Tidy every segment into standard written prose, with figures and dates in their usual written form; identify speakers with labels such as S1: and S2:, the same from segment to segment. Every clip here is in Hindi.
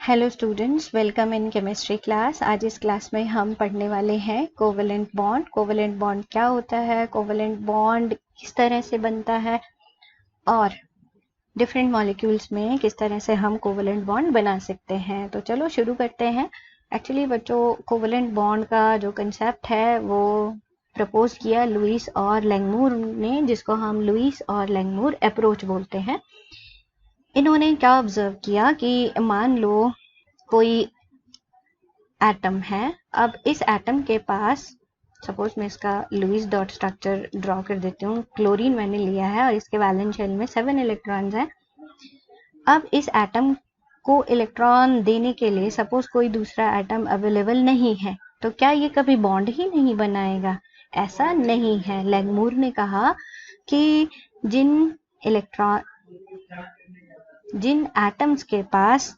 S1: Hello students, welcome in chemistry class. आज इस क्लास में हम पढ़ने वाले हैं कोवेलेंट बॉन्ड। कोवेलेंट बॉन्ड क्या होता है, कोवेलेंट बॉन्ड किस तरह से बनता है और डिफरेंट मॉलिक्यूल्स में किस तरह से हम कोवेलेंट बॉन्ड बना सकते हैं। तो चलो शुरू करते हैं। एक्चुअली बच्चों, कोवेलेंट बॉन्ड का जो कंसेप्ट है वो प्रपोज किया लुईस और लैंगमूर ने, जिसको हम लुईस और लैंगमूर अप्रोच बोलते हैं। इन्होंने क्या ऑब्जर्व किया कि मान लो कोई एटम है। अब इस एटम के पास, सपोज मैं इसका लुईस डॉट स्ट्रक्चर ड्रॉ कर देती हूँ। क्लोरीन मैंने लिया है और इसके वैलेंस शेल में 7 इलेक्ट्रॉन्स हैं। अब इस एटम को इलेक्ट्रॉन देने के लिए सपोज कोई दूसरा एटम अवेलेबल नहीं है, तो क्या ये कभी बॉन्ड ही नहीं बनाएगा? ऐसा नहीं है। लैंगमूर ने कहा कि जिन एटम्स के पास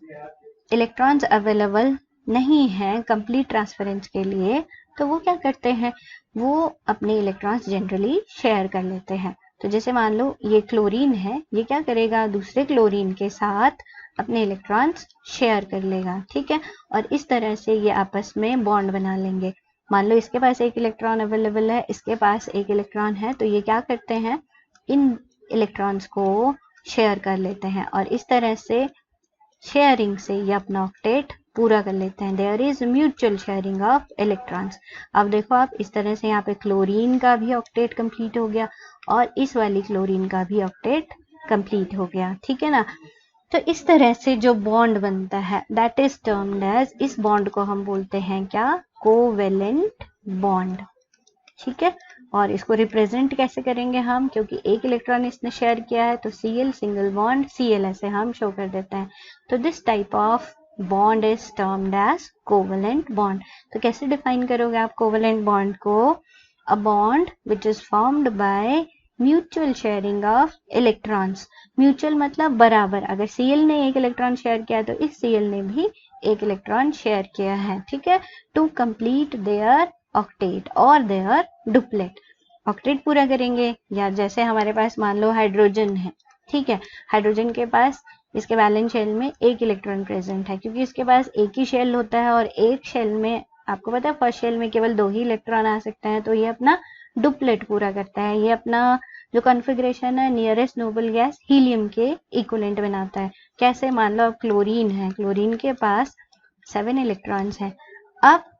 S1: इलेक्ट्रॉन्स अवेलेबल नहीं है कंप्लीट ट्रांसफरेंस के लिए, तो वो क्या करते हैं, वो अपने इलेक्ट्रॉन्स जनरली शेयर कर लेते हैं। तो जैसे मान लो ये क्लोरीन है, ये क्या करेगा, दूसरे क्लोरीन के साथ अपने इलेक्ट्रॉन्स शेयर कर लेगा, ठीक है। और इस तरह से ये आपस में बॉन्ड बना लेंगे। मान लो इसके पास एक इलेक्ट्रॉन अवेलेबल है, इसके पास एक इलेक्ट्रॉन है, तो ये क्या करते हैं, इन इलेक्ट्रॉन्स को शेयर कर लेते हैं और इस तरह से शेयरिंग से ये अपना ऑक्टेट पूरा कर लेते हैं। There is mutual sharing of electrons. अब देखो आप, इस तरह से यहाँ पे क्लोरीन का भी ऑक्टेट कंप्लीट हो गया और इस वाली क्लोरीन का भी ऑक्टेट कंप्लीट हो गया, ठीक है ना। तो इस तरह से जो बॉन्ड बनता है दैट इज टर्म्ड एज, इस बॉन्ड को हम बोलते हैं क्या, कोवेलेंट बॉन्ड, ठीक है। और इसको रिप्रेजेंट कैसे करेंगे हम, क्योंकि एक इलेक्ट्रॉन इसने शेयर किया है तो Cl सिंगल बॉन्ड Cl ऐसे हम शो कर देते हैं। तो this type of bond is termed as covalent bond. तो कैसे डिफाइन करोगे आप कोवेलेंट बॉन्ड को? A bond which is formed by mutual sharing of electrons. Mutual मतलब बराबर। अगर Cl ने एक इलेक्ट्रॉन शेयर किया तो इस Cl ने भी एक इलेक्ट्रॉन शेयर किया है, ठीक है। टू कंप्लीट देयर ऑक्टेट और देयर डुप्लेट। ऑक्टेट पूरा करेंगे, या जैसे हमारे पास मान लो हाइड्रोजन है, ठीक है। हाइड्रोजन के पास इसके वैलेंस शेल में एक इलेक्ट्रॉन प्रेजेंट है, क्योंकि इसके पास एक ही शेल होता है और एक शेल में आपको पता है फर्स्ट शेल में केवल 2 ही इलेक्ट्रॉन आ सकते हैं। तो ये अपना डुप्लेट पूरा करता है। ये अपना जो कॉन्फ़िगरेशन है नियरेस्ट नोबल गैस हीलियम के इक्विवेलेंट बनाता है। कैसे, मान लो अब क्लोरीन है, क्लोरीन के पास 7 इलेक्ट्रॉन्स हैं। अब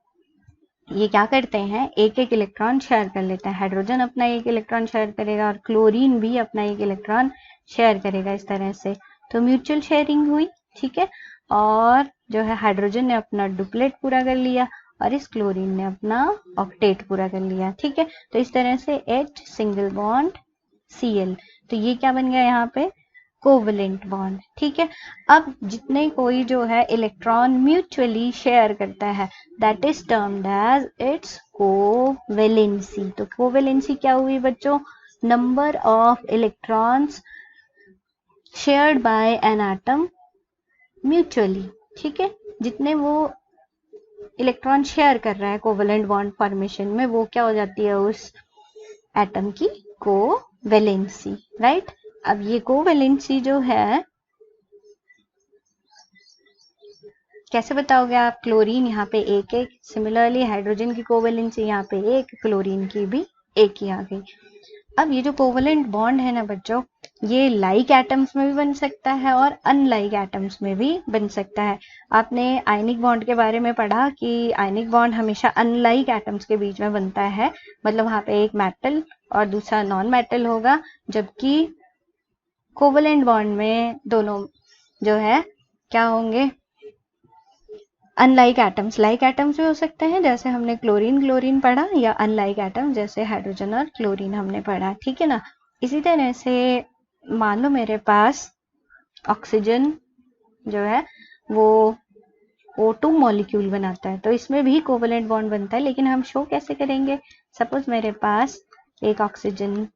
S1: ये क्या करते हैं, एक एक इलेक्ट्रॉन शेयर कर लेते हैं। हाइड्रोजन अपना एक इलेक्ट्रॉन शेयर करेगा और क्लोरीन भी अपना एक इलेक्ट्रॉन शेयर करेगा, इस तरह से। तो म्यूचुअल शेयरिंग हुई, ठीक है। और जो है हाइड्रोजन ने अपना डुप्लेट पूरा कर लिया और इस क्लोरीन ने अपना ऑक्टेट पूरा कर लिया, ठीक है। तो इस तरह से H सिंगल बॉन्ड Cl, तो ये क्या बन गया यहाँ पे, कोवेलेंट बॉन्ड, ठीक है। अब जितने कोई जो है इलेक्ट्रॉन म्यूचुअली शेयर करता है that is termed as its covalency. तो कोवेलेंसी क्या हुई बच्चों, number of electrons shared by an atom mutually, ठीक है। जितने वो इलेक्ट्रॉन शेयर कर रहा है कोवेलेंट बॉन्ड फॉर्मेशन में, वो क्या हो जाती है उस एटम की कोवेलेंसी, राइट। अब ये कोवेलेंसी जो है कैसे बताओगे आप, क्लोरीन यहाँ पे एक एक, सिमिलरली हाइड्रोजन की कोवेलेंसी यहाँ पे एक, क्लोरीन की भी एक ही आ गई। अब ये जो कोवेलेंट बॉन्ड है ना बच्चों, ये लाइक एटम्स में भी बन सकता है और अनलाइक एटम्स में भी बन सकता है। आपने आयनिक बॉन्ड के बारे में पढ़ा कि आयनिक बॉन्ड हमेशा अनलाइक एटम्स के बीच में बनता है, मतलब वहां पे एक मेटल और दूसरा नॉन मेटल होगा, जबकि कोवेलेंट बॉन्ड में दोनों जो है क्या होंगे, अनलाइक एटम्स। लाइक एटम्स भी हो सकते हैं, जैसे हमने क्लोरीन क्लोरीन पढ़ा, या अनलाइक एटम जैसे हाइड्रोजन और क्लोरीन हमने पढ़ा, ठीक है ना। इसी तरह से मान लो मेरे पास ऑक्सीजन जो है वो O2 मॉलिक्यूल बनाता है, तो इसमें भी कोवेलेंट बॉन्ड बनता है, लेकिन हम शो कैसे करेंगे। सपोज मेरे पास एक ऑक्सीजन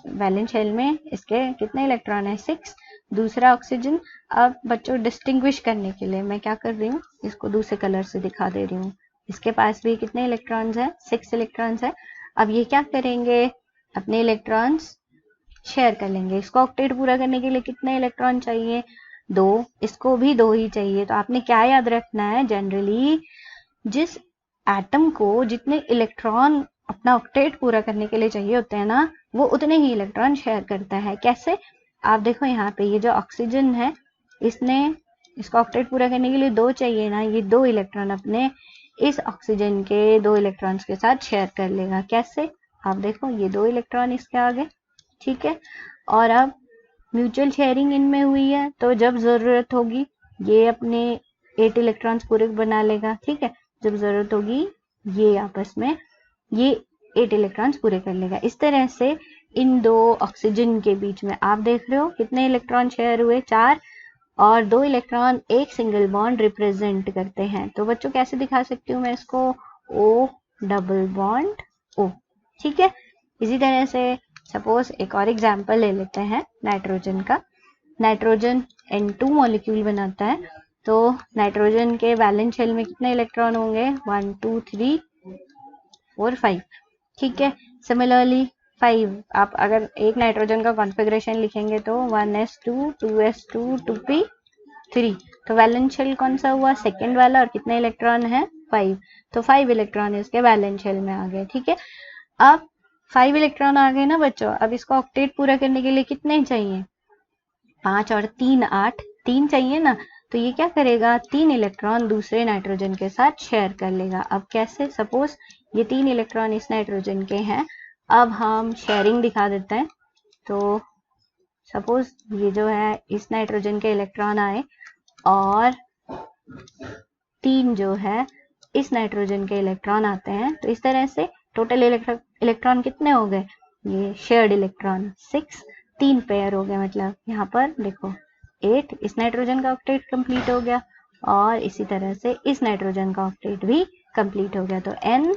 S1: वैलेंस शेल में इसके कितने इलेक्ट्रॉन है, 6, दूसरा ऑक्सीजन। अब बच्चों डिस्टिंग्विश करने के लिए मैं क्या कर रही हूँ, इसको दूसरे कलर से दिखा दे रही हूँ। इसके पास भी कितने इलेक्ट्रॉन्स है, 6 इलेक्ट्रॉन्स है। अब ये क्या करेंगे, अपने इलेक्ट्रॉन्स शेयर कर लेंगे। इसको ऑक्टेट पूरा करने के लिए कितने इलेक्ट्रॉन चाहिए, 2, इसको भी 2 ही चाहिए। तो आपने क्या याद रखना है, जनरली जिस एटम को जितने इलेक्ट्रॉन अपना ऑक्टेट पूरा करने के लिए चाहिए होते हैं ना, वो उतने ही इलेक्ट्रॉन शेयर करता है। कैसे, आप देखो यहाँ पे ये जो ऑक्सीजन है, इसको ऑक्टेट पूरा करने के लिए 2 चाहिए ना, ये 2 इलेक्ट्रॉन अपने इस ऑक्सीजन के 2 इलेक्ट्रॉन्स के साथ शेयर कर लेगा। कैसे, आप देखो ये 2 इलेक्ट्रॉन इसके आगे, ठीक है। और अब म्यूचुअल शेयरिंग इनमें हुई है, तो जब जरूरत होगी ये अपने 8 इलेक्ट्रॉन्स पूरे बना लेगा, ठीक है। जब जरूरत होगी ये आपस में ये 8 इलेक्ट्रॉन्स पूरे कर लेगा। इस तरह से इन 2 ऑक्सीजन के बीच में आप देख रहे हो कितने इलेक्ट्रॉन शेयर हुए, 4, और 2 इलेक्ट्रॉन एक सिंगल बॉन्ड रिप्रेजेंट करते हैं। तो बच्चों कैसे दिखा सकती हूँ मैं इसको, O डबल बॉन्ड O, ठीक है। इसी तरह से सपोज एक और एग्जांपल ले लेते हैं नाइट्रोजन का। नाइट्रोजन N2 मॉलिक्यूल बनाता है, तो नाइट्रोजन के वैलेंस शेल में कितने इलेक्ट्रॉन होंगे, 1 2 3 4 5, ठीक है। सिमिलरली 5, आप अगर एक नाइट्रोजन का कॉन्फ़िगरेशन लिखेंगे तो 1s2 2s2 2p3, तो वैलेंस शेल कौन सा हुआ, सेकंड वाला, और कितने इलेक्ट्रॉन है, 5, तो 5 इलेक्ट्रॉन इसके वैलेंस शेल में आ गए, ठीक है। अब 5 इलेक्ट्रॉन आ गए ना बच्चों, अब इसको ऑक्टेट पूरा करने के लिए कितने चाहिए, 5 और 3 8, 3 चाहिए ना, तो ये क्या करेगा, 3 इलेक्ट्रॉन दूसरे नाइट्रोजन के साथ शेयर कर लेगा। अब कैसे, सपोज ये 3 इलेक्ट्रॉन इस नाइट्रोजन के हैं, अब हम शेयरिंग दिखा देते हैं। तो सपोज ये जो है इस नाइट्रोजन के इलेक्ट्रॉन आए और 3 जो है इस नाइट्रोजन के इलेक्ट्रॉन आते हैं, तो इस तरह से टोटल इलेक्ट्रॉन कितने हो गए, ये शेयर्ड इलेक्ट्रॉन 6, 3 पेयर हो गए, मतलब यहाँ पर देखो 8, इस नाइट्रोजन का ऑक्टेट कंप्लीट हो गया, और इसी तरह से इस नाइट्रोजन का ऑक्टेट भी कंप्लीट हो गया। तो N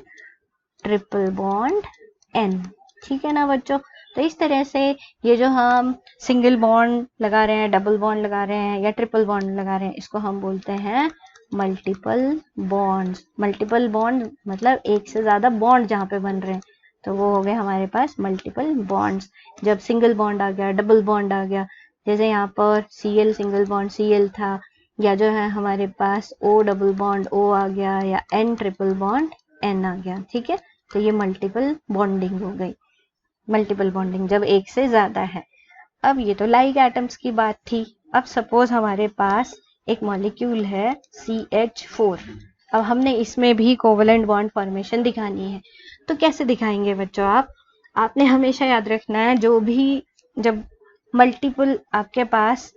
S1: ट्रिपल बॉन्ड N, ठीक है ना बच्चों। तो इस तरह से ये जो हम सिंगल बॉन्ड लगा रहे हैं, डबल बॉन्ड लगा रहे हैं, या ट्रिपल बॉन्ड लगा रहे हैं, इसको हम बोलते हैं मल्टीपल बॉन्ड्स। मल्टीपल बॉन्ड मतलब एक से ज्यादा बॉन्ड जहाँ पे बन रहे हैं, तो वो हो गए हमारे पास मल्टीपल बॉन्ड्स। जब सिंगल बॉन्ड आ गया, डबल बॉन्ड आ गया, जैसे यहाँ पर Cl सिंगल बॉन्ड Cl था, या जो है हमारे पास O डबल बॉन्ड O आ गया, या N ट्रिपल बॉन्ड N आ गया, ठीक है। तो ये मल्टीपल बॉन्डिंग हो गई, मल्टीपल बॉन्डिंग जब एक से ज्यादा है। अब ये तो लाइक एटम्स की बात थी। अब सपोज हमारे पास एक मॉलिक्यूल है CH4, अब हमने इसमें भी कोवेलेंट बॉन्ड फॉर्मेशन दिखानी है, तो कैसे दिखाएंगे बच्चों, आपने हमेशा याद रखना है, जब मल्टीपल आपके पास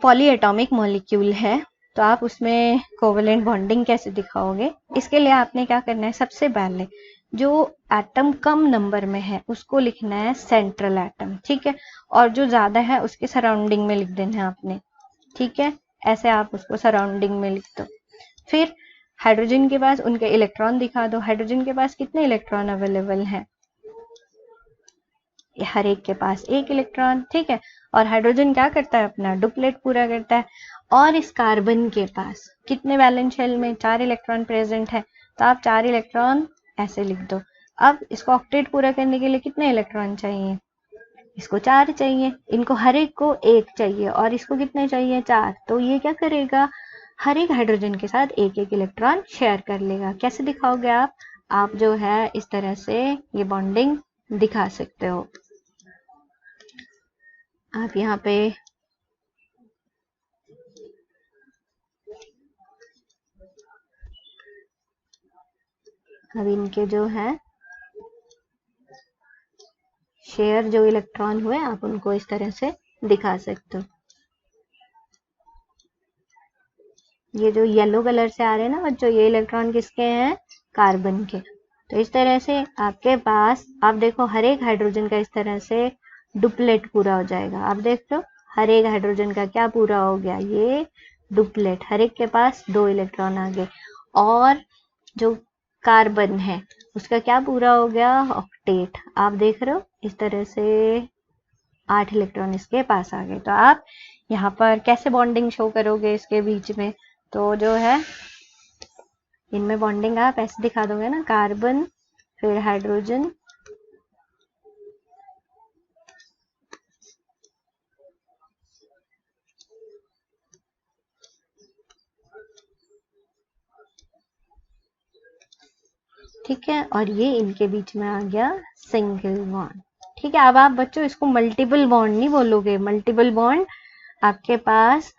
S1: पॉलीएटॉमिक मॉलिक्यूल है, तो आप उसमें कोवेलेंट बॉन्डिंग कैसे दिखाओगे। इसके लिए आपने क्या करना है, सबसे पहले जो एटम कम नंबर में है उसको लिखना है सेंट्रल एटम, ठीक है, और जो ज्यादा है उसके सराउंडिंग में लिख देना है आपने, ठीक है। ऐसे आप उसको सराउंडिंग में लिख दो। फिर हाइड्रोजन के पास उनके इलेक्ट्रॉन दिखा दो, हाइड्रोजन के पास कितने इलेक्ट्रॉन अवेलेबल हैं, हर एक के पास 1 इलेक्ट्रॉन, ठीक है। और हाइड्रोजन क्या करता है, अपना डुप्लेट पूरा करता है। और इस कार्बन के पास कितने वैलेंस शेल में 4 इलेक्ट्रॉन प्रेजेंट है, तो आप 4 इलेक्ट्रॉन ऐसे लिख दो। अब इसको ऑक्टेट पूरा करने के लिए कितने इलेक्ट्रॉन चाहिए, इसको 4 चाहिए, इनको हर एक को 1 चाहिए, और इसको कितने चाहिए, 4। तो ये क्या करेगा, हर एक हाइड्रोजन के साथ 1 इलेक्ट्रॉन शेयर कर लेगा। कैसे दिखाओगे आप जो है इस तरह से ये बॉन्डिंग दिखा सकते हो। आप यहाँ पे अब इनके जो है शेयर जो इलेक्ट्रॉन हुए, आप उनको इस तरह से दिखा सकते हो। ये जो येलो कलर से आ रहे हैं ना बच्चों, ये इलेक्ट्रॉन किसके हैं, कार्बन के। तो इस तरह से आपके पास, आप देखो हर एक हाइड्रोजन का इस तरह से डुप्लेट पूरा हो जाएगा। आप देख लो हर एक हाइड्रोजन का क्या पूरा हो गया, ये डुप्लेट, हर एक के पास 2 इलेक्ट्रॉन आ गए। और जो कार्बन है उसका क्या पूरा हो गया, ऑक्टेट। आप देख रहे हो इस तरह से 8 इलेक्ट्रॉन इसके पास आ गए। तो आप यहाँ पर कैसे बॉन्डिंग शो करोगे इसके बीच में, तो जो है इनमें बॉन्डिंग आप ऐसे दिखा दोगे ना, कार्बन फिर हाइड्रोजन ठीक है, और ये इनके बीच में आ गया सिंगल बॉन्ड। ठीक है, अब आप बच्चों इसको मल्टीपल बॉन्ड नहीं बोलोगे। मल्टीपल बॉन्ड आपके पास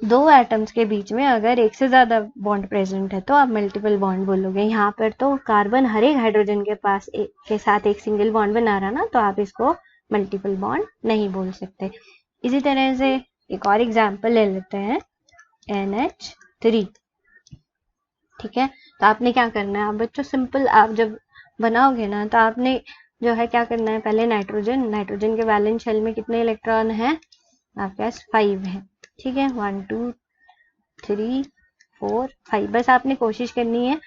S1: दो एटम्स के बीच में अगर एक से ज्यादा बॉन्ड प्रेजेंट है तो आप मल्टीपल बॉन्ड बोलोगे। यहाँ पर तो कार्बन हर एक हाइड्रोजन के पास के साथ एक सिंगल बॉन्ड बना रहा ना, तो आप इसको मल्टीपल बॉन्ड नहीं बोल सकते। इसी तरह से एक और एग्जाम्पल ले लेते हैं, NH3। ठीक है, तो आपने क्या करना है, आप बच्चों सिंपल आप जब बनाओगे ना तो आपने जो है क्या करना है, पहले नाइट्रोजन के वैलेंस शेल में कितने इलेक्ट्रॉन है आपके पास, 5 है। ठीक है, 1 2 3 4 5। बस आपने कोशिश करनी है,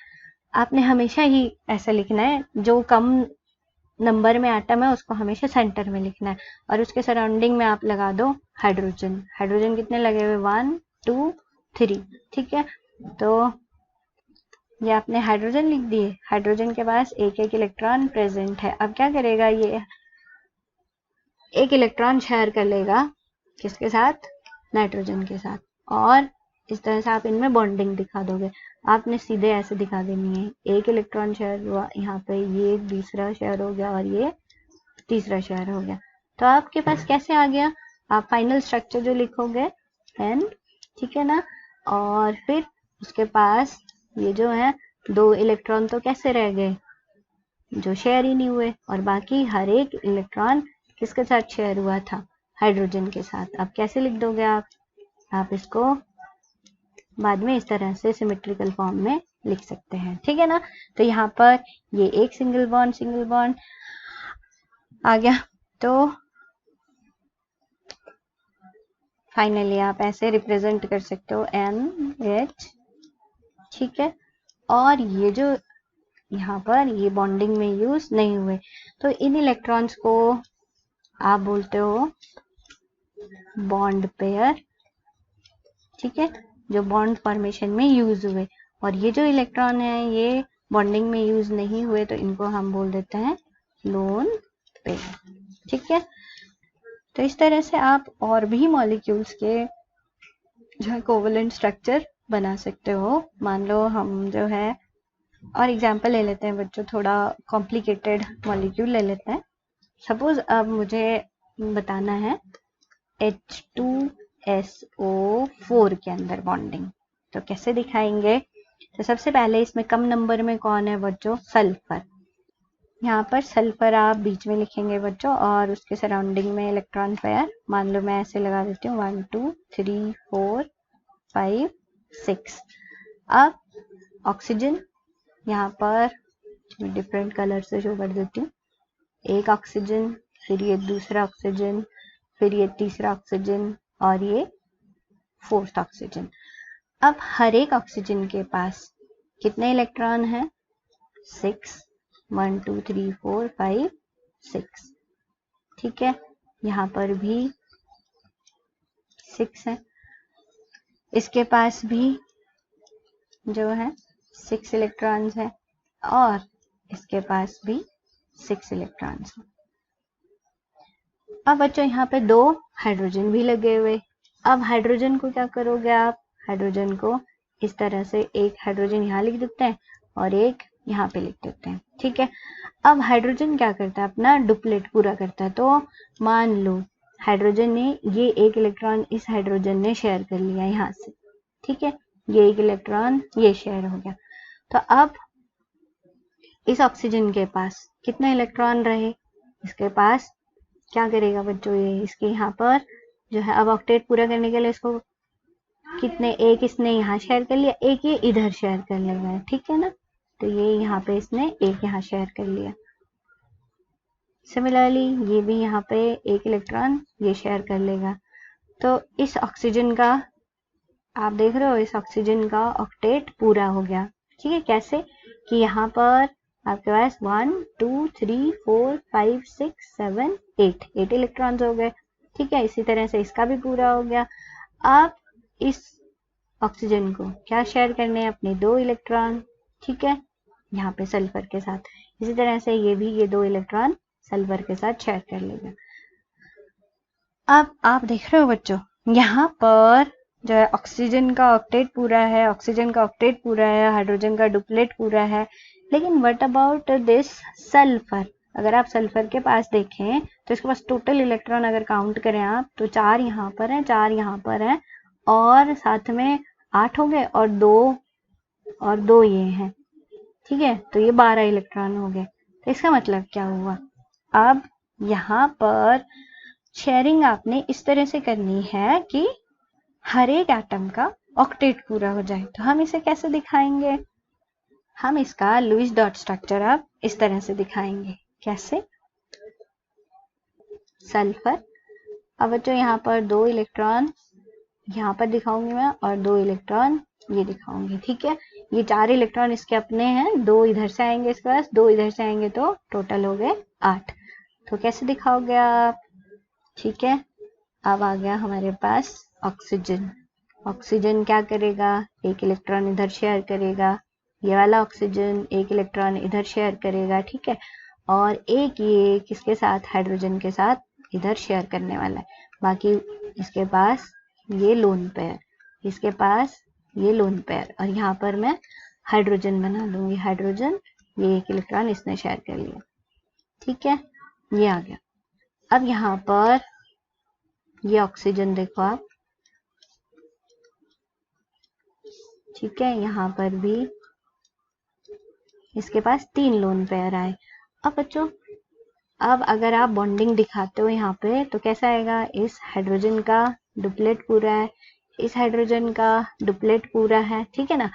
S1: आपने हमेशा ही ऐसा लिखना है, जो कम नंबर में एटम है उसको हमेशा सेंटर में लिखना है, और उसके सराउंडिंग में आप लगा दो हाइड्रोजन कितने लगे हुए, 1 2 3। ठीक है, तो ये आपने हाइड्रोजन लिख दिए, हाइड्रोजन के पास एक एक इलेक्ट्रॉन प्रेजेंट है। अब क्या करेगा, ये एक इलेक्ट्रॉन शेयर कर लेगा किसके साथ, नाइट्रोजन के साथ, और इस तरह से आप इनमें बॉन्डिंग दिखा दोगे। आपने सीधे ऐसे दिखा देनी है, एक इलेक्ट्रॉन शेयर हुआ यहाँ पे, ये दूसरा शेयर हो गया और ये तीसरा शेयर हो गया। तो आपके पास कैसे आ गया, आप फाइनल स्ट्रक्चर जो लिखोगे N, ठीक है ना, और फिर उसके पास ये जो है 2 इलेक्ट्रॉन तो कैसे रह गए, जो शेयर ही नहीं हुए, और बाकी हर एक इलेक्ट्रॉन किसके साथ शेयर हुआ था, हाइड्रोजन के साथ। अब कैसे लिख दोगे आप इसको बाद में इस तरह से सिमेट्रिकल फॉर्म में लिख सकते हैं। ठीक है ना, तो यहाँ पर ये एक सिंगल बॉन्ड आ गया। तो फाइनली आप ऐसे रिप्रेजेंट कर सकते हो NH। ठीक है, और ये जो यहाँ पर ये बॉन्डिंग में यूज नहीं हुए, तो इन इलेक्ट्रॉन्स को आप बोलते हो बॉन्ड पेयर। ठीक है, जो बॉन्ड फॉर्मेशन में यूज हुए, और ये जो इलेक्ट्रॉन है ये बॉन्डिंग में यूज नहीं हुए, तो इनको हम बोल देते हैं लोन पेयर। ठीक है, तो इस तरह से आप और भी मॉलिक्यूल्स के जो है कोवेलेंट स्ट्रक्चर बना सकते हो। मान लो हम जो है और एग्जांपल ले लेते हैं बच्चों, थोड़ा कॉम्प्लिकेटेड मॉलिक्यूल ले लेते हैं। सपोज अब मुझे बताना है H2SO4 के अंदर बॉन्डिंग, तो कैसे दिखाएंगे। तो सबसे पहले इसमें कम नंबर में कौन है बच्चों, सल्फर। यहाँ पर सल्फर आप बीच में लिखेंगे बच्चों, और उसके सराउंडिंग में इलेक्ट्रॉन पेयर, मान लो मैं ऐसे लगा देती हूँ 1 2 3 4 5 6। अब ऑक्सीजन यहाँ पर डिफरेंट कलर से शो कर देती हूँ, एक ऑक्सीजन, फिर ये दूसरा ऑक्सीजन, फिर ये तीसरा ऑक्सीजन, और ये फोर्थ ऑक्सीजन। अब हर एक ऑक्सीजन के पास कितने इलेक्ट्रॉन हैं, 6, 1 2 3 4 5 6। ठीक है, यहाँ पर भी 6 है, इसके पास भी जो है 6 इलेक्ट्रॉन्स है, और इसके पास भी 6 इलेक्ट्रॉन्स है। अब बच्चों यहाँ पे 2 हाइड्रोजन भी लगे हुए। अब हाइड्रोजन को क्या करोगे आप, हाइड्रोजन को इस तरह से एक हाइड्रोजन यहाँ लिख देते हैं और एक यहाँ पे लिख देते हैं। ठीक है, अब हाइड्रोजन क्या करता है, अपना डुप्लेट पूरा करता है। तो मान लो हाइड्रोजन ने ये एक इलेक्ट्रॉन इस हाइड्रोजन ने शेयर कर लिया यहाँ से। ठीक है, ये एक इलेक्ट्रॉन ये शेयर हो गया। तो अब इस ऑक्सीजन के पास कितने इलेक्ट्रॉन रहे, इसके पास क्या करेगा बच्चों, ये इसके यहाँ पर जो है अब ऑक्टेट पूरा करने के लिए इसको कितने, एक इसने यहाँ शेयर कर लिया, एक ये इधर शेयर कर लेगा। ठीक है ना, तो ये यहाँ पे इसने एक यहाँ शेयर कर लिया। सिमिलरली ये भी यहाँ पे एक इलेक्ट्रॉन ये शेयर कर लेगा। तो इस ऑक्सीजन का आप देख रहे हो, इस ऑक्सीजन का ऑक्टेट पूरा हो गया। ठीक है, कैसे कि यहाँ पर आपके पास 1 2 3 4 5 6 7 8 इलेक्ट्रॉन्स हो गए। ठीक है, इसी तरह से इसका भी पूरा हो गया। आप इस ऑक्सीजन को क्या शेयर करने हैं, अपने 2 इलेक्ट्रॉन। ठीक है, यहाँ पे सल्फर के साथ। इसी तरह से ये भी ये 2 इलेक्ट्रॉन सल्फर के साथ शेयर कर लेगा। अब आप देख रहे हो बच्चों, यहाँ पर जो है ऑक्सीजन का ऑक्टेट पूरा है, ऑक्सीजन का ऑक्टेट पूरा है, हाइड्रोजन का डुप्लेट पूरा है। लेकिन व्हाट अबाउट दिस सल्फर? अगर आप सल्फर के पास देखें तो इसके पास टोटल इलेक्ट्रॉन अगर काउंट करें आप तो 4 यहाँ पर हैं, 4 यहाँ पर हैं और साथ में 8 हो गए और 2 ये हैं, ठीक है, तो ये 12 इलेक्ट्रॉन हो गए। तो इसका मतलब क्या हुआ? अब यहाँ पर शेयरिंग आपने इस तरह से करनी है कि हर एक एटम का ऑक्टेट पूरा हो जाए। तो हम इसे कैसे दिखाएंगे? हम इसका लुईस डॉट स्ट्रक्चर अब इस तरह से दिखाएंगे। कैसे? सल्फर, अब बच्चों यहाँ पर 2 इलेक्ट्रॉन यहाँ पर दिखाऊंगी मैं और 2 इलेक्ट्रॉन ये दिखाऊंगी, ठीक है। ये 4 इलेक्ट्रॉन इसके अपने हैं, 2 इधर से आएंगे इसके पास, 2 इधर से आएंगे तो टोटल हो गए 8। तो कैसे दिखाओगे आप? ठीक है, अब आ गया हमारे पास ऑक्सीजन। ऑक्सीजन क्या करेगा? एक इलेक्ट्रॉन इधर शेयर करेगा, ये वाला ऑक्सीजन एक इलेक्ट्रॉन इधर शेयर करेगा, ठीक है, और एक ये किसके साथ? हाइड्रोजन के साथ इधर शेयर करने वाला है। बाकी इसके पास ये लोन पेयर, इसके पास ये लोन पेयर, और यहाँ पर मैं हाइड्रोजन बना दूंगी, हाइड्रोजन, ये एक इलेक्ट्रॉन इसने शेयर कर लिया, ठीक है, ये आ गया। अब यहाँ पर ये ऑक्सीजन देखो आप, ठीक है, यहाँ पर भी इसके पास 3 लोन पेयर आए। अब बच्चों, अब अगर आप बॉन्डिंग दिखाते हो यहाँ पे तो कैसा आएगा? इस हाइड्रोजन का डुप्लेट पूरा है, इस हाइड्रोजन का डुप्लेट पूरा है, ठीक है ना।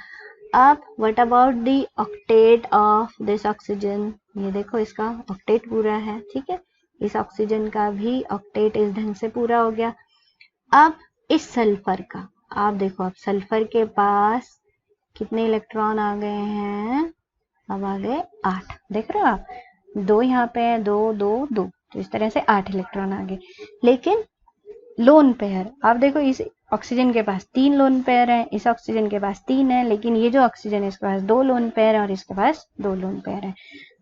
S1: अब what about the octet of this oxygen? ये देखो इसका ऑक्टेट पूरा है, ठीक है, इस ऑक्सीजन का भी ऑक्टेट इस ढंग से पूरा हो गया। अब इस सल्फर का आप देखो, अब सल्फर के पास कितने इलेक्ट्रॉन आ गए हैं? अब आ गए 8, देख रहे हो आप, 2 यहाँ पे है, 2 2 2, तो इस तरह से 8 इलेक्ट्रॉन आ गए। लेकिन लोन पेयर आप देखो, इस ऑक्सीजन के पास 3 लोन पेयर है, इस ऑक्सीजन के पास 3 है, लेकिन ये जो ऑक्सीजन है इसके पास 2 लोन पेयर है और इसके पास 2 लोन पेयर है।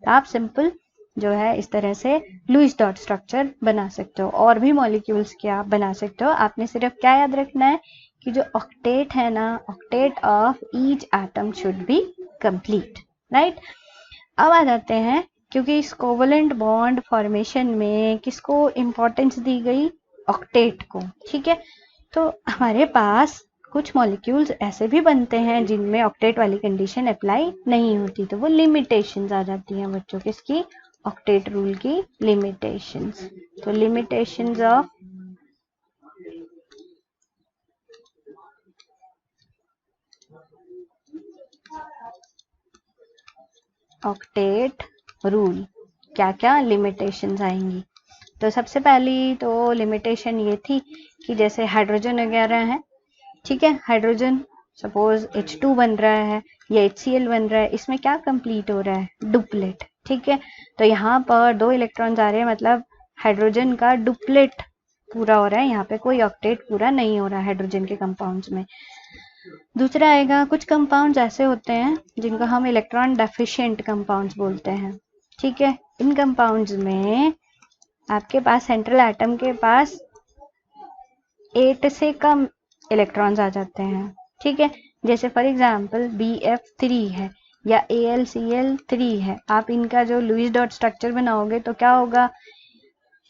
S1: तो आप सिंपल जो है इस तरह से लुईस डॉट स्ट्रक्चर बना सकते हो, और भी मॉलिक्यूल्स के आप बना सकते हो। आपने सिर्फ क्या याद रखना है कि जो ऑक्टेट है ना, octet of each atom should be complete, right. अब आ जाते हैं, क्योंकि इस कोवलेंट बॉन्ड फॉर्मेशन में किसको इंपॉर्टेंस दी गई? ऑक्टेट को, ठीक है। तो हमारे पास कुछ मॉलिक्यूल्स ऐसे भी बनते हैं जिनमें ऑक्टेट वाली कंडीशन अप्लाई नहीं होती, तो वो लिमिटेशंस आ जाती हैं बच्चों, किसकी? ऑक्टेट रूल की लिमिटेशंस। तो लिमिटेशंस ऑफ ऑक्टेट रूल, क्या क्या लिमिटेशंस आएंगी? तो सबसे पहली तो लिमिटेशन ये थी कि जैसे हाइड्रोजन वगैरह है, ठीक है, हाइड्रोजन सपोज H2 बन रहा है या HCl बन रहा है, इसमें क्या कंप्लीट हो रहा है? डुप्लेट, ठीक है। तो यहाँ पर 2 इलेक्ट्रॉन्स आ रहे हैं, मतलब हाइड्रोजन का डुप्लेट पूरा हो रहा है, यहाँ पे कोई ऑक्टेट पूरा नहीं हो रहा है हाइड्रोजन के कंपाउंड्स में। दूसरा आएगा, कुछ कंपाउंड्स ऐसे होते हैं जिनको हम इलेक्ट्रॉन डेफिशिएंट कंपाउंड्स बोलते हैं, ठीक है। इन कंपाउंड्स में आपके पास सेंट्रल एटम के पास 8 से कम इलेक्ट्रॉन्स आ जाते हैं, ठीक है। जैसे फॉर एग्जांपल BF3 है या AlCl3 है, आप इनका जो लुईस डॉट स्ट्रक्चर बनाओगे तो क्या होगा?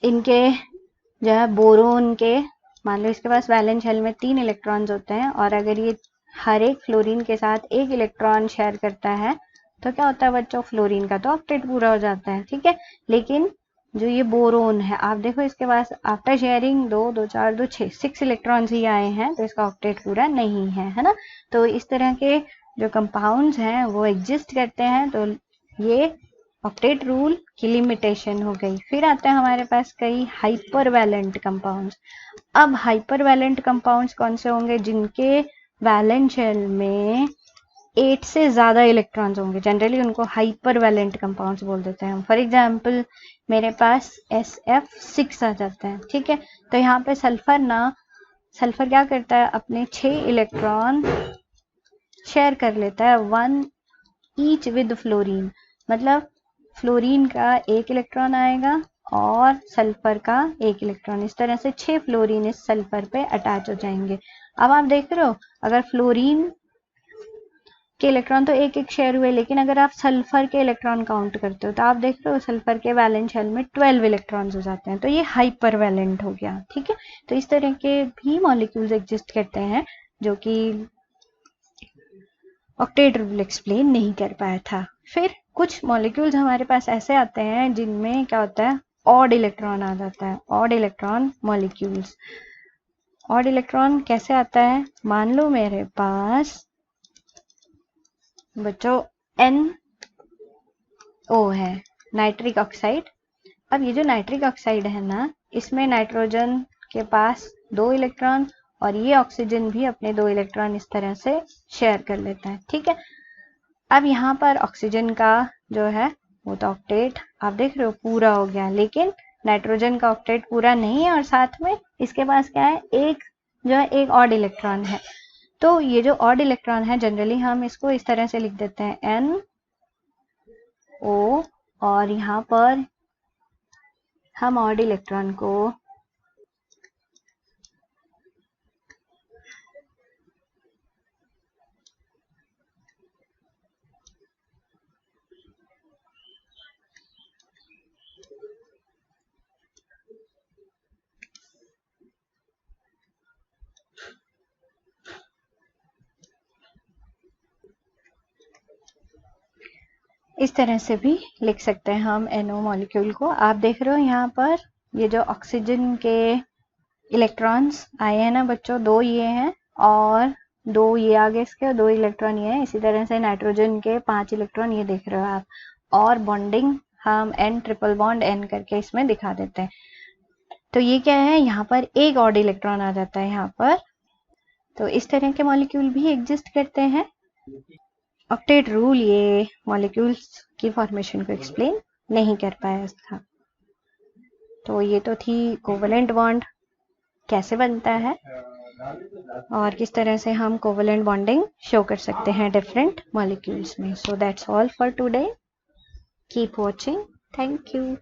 S1: इनके जो है बोरोन के, मान लो इसके पास वैलेंस शेल में 3 इलेक्ट्रॉन्स होते हैं, और अगर ये हर एक फ्लोरीन के साथ 1 इलेक्ट्रॉन शेयर करता है तो क्या होता है बच्चों? फ्लोरीन का तो ऑक्टेट पूरा हो जाता है, ठीक है। लेकिन जो ये बोरोन है, आप देखो इसके पास आफ्टर शेयरिंग 2 2 4 2 6 इलेक्ट्रॉन्स ही आए हैं, तो इसका ऑक्टेट पूरा नहीं है ना। तो इस तरह के जो कंपाउंड्स हैं वो एग्जिस्ट करते हैं, तो ये ऑक्टेट रूल की लिमिटेशन हो गई। फिर आते हैं हमारे पास कई हाइपरवैलेंट कंपाउंड्स। अब हाइपरवैलेंट कंपाउंड्स कौन से होंगे? जिनके वैलेंस शेल में 8 से ज्यादा इलेक्ट्रॉन्स होंगे, जनरली उनको हाइपरवैलेंट कंपाउंड्स बोल देते हैं हम। फॉर एग्जांपल मेरे पास SF6 आ जाता है, ठीक है। तो यहाँ पे सल्फर क्या करता है? अपने 6 इलेक्ट्रॉन शेयर कर लेता है, 1 ईच विद फ्लोरीन, मतलब फ्लोरीन का 1 इलेक्ट्रॉन आएगा और सल्फर का 1 इलेक्ट्रॉन, इस तरह से 6 फ्लोरीन इस सल्फर पे अटैच हो जाएंगे। अब आप देख रहे हो, अगर फ्लोरीन के इलेक्ट्रॉन तो एक एक शेयर हुए, लेकिन अगर आप सल्फर के इलेक्ट्रॉन काउंट करते हो तो आप देख रहे हो सल्फर के वैलेंस शेल में 12 इलेक्ट्रॉन्स हो जाते हैं, तो ये हाइपर वैलेंट हो गया। ठीक है, तो इस तरह के भी मॉलिक्यूल्स एग्जिस्ट करते हैं जो कि ऑक्टेट रूल एक्सप्लेन नहीं कर पाया था। फिर कुछ मॉलिक्यूल्स हमारे पास ऐसे आते हैं जिनमें क्या होता है, ऑड इलेक्ट्रॉन आ जाता है, odd electron molecules. Odd electron कैसे आता है, मान लो मेरे पास बच्चों NO है, नाइट्रिक ऑक्साइड। अब ये जो नाइट्रिक ऑक्साइड है ना, इसमें नाइट्रोजन के पास 2 इलेक्ट्रॉन और ये ऑक्सीजन भी अपने 2 इलेक्ट्रॉन इस तरह से शेयर कर लेता है। ठीक है, अब यहाँ पर ऑक्सीजन का जो है वो तो ऑक्टेट आप देख रहे हो पूरा हो गया, लेकिन नाइट्रोजन का ऑक्टेट पूरा नहीं है और साथ में इसके पास क्या है, एक जो है एक ऑड इलेक्ट्रॉन है। तो ये जो ऑड इलेक्ट्रॉन है जनरली हम इसको इस तरह से लिख देते हैं NO, और यहाँ पर हम ऑड इलेक्ट्रॉन को इस तरह से भी लिख सकते हैं हम NO मॉलिक्यूल को। आप देख रहे हो यहाँ पर ये जो ऑक्सीजन के इलेक्ट्रॉन्स आए हैं ना बच्चों, 2 ये हैं और 2 ये आगे इसके और 2 इलेक्ट्रॉन ये हैं। इसी तरह से नाइट्रोजन के 5 इलेक्ट्रॉन ये देख रहे हो आप, और बॉन्डिंग हम N ट्रिपल बॉन्ड N करके इसमें दिखा देते हैं। तो ये क्या है, यहाँ पर एक ऑड इलेक्ट्रॉन आ जाता है यहाँ पर। तो इस तरह के मॉलिक्यूल भी एग्जिस्ट करते हैं। ऑक्टेट रूल ये मॉलिक्यूल्स की फॉर्मेशन को एक्सप्लेन नहीं कर पाया था। तो ये तो थी कोवेलेंट बॉन्ड कैसे बनता है और किस तरह से हम कोवेलेंट बॉन्डिंग शो कर सकते हैं डिफरेंट मॉलिक्यूल्स में। So that's all for today, keep watching, thank you.